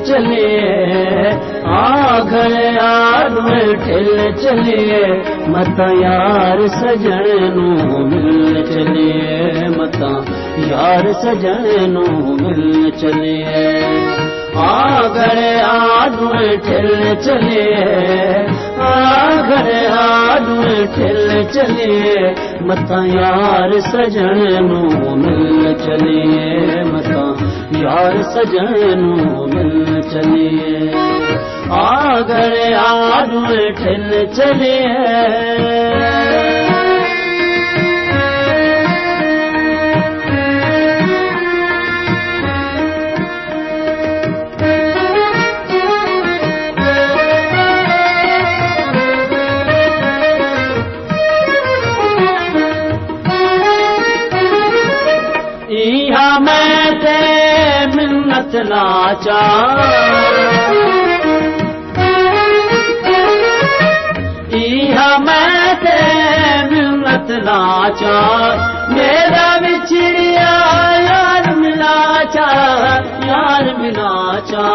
चलिए आघर आडवे ठिल चलिए मता यार सजण नू मिल चलिए मता यार सजण नू मिल चलिए आघर आडवे ठिल चलिए आघर आडवे ठिल चलिए मता यार सजण नू मिल चलिए मता यार सजण नू मिल चलिए आघर आडवे ठिल चलिए मैं ते मिन्नत नाचा मैं ते मिन्नत नाचा मेरा बिछड़िया यार मिलाचा यार मिलाचा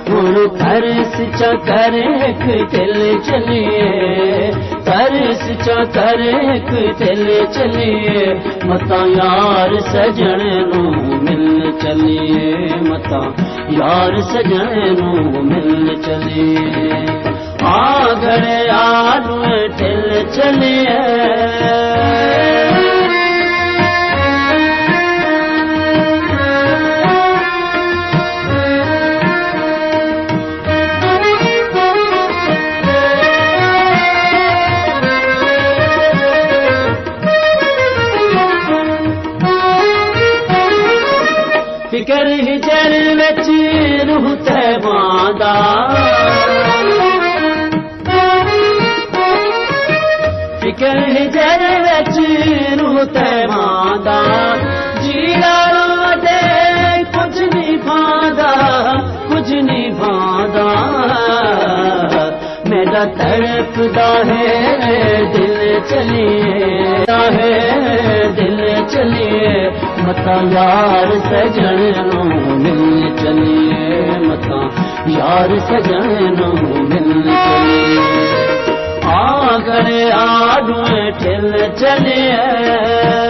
हुण तरस चकर दिल चलिए तरस चकर दिल चलिए मता यार सजण नू मिल चलिए मता यार सजण नू मिल चलिए आघर आडवे ठिल चलिए फिकर हिजर विच रूह तैबांदा फिकर हिजर विच रूह तैबांदा जीना दे कुछ नहीं भांदा कुछ नहीं भांदा मेरा तड़पदा है दिल चलिए दिल चलिए मता यार सजण नू मिल चलिए मता यार सजण नू मिल चलिए आघर आडवे ठिल चलिए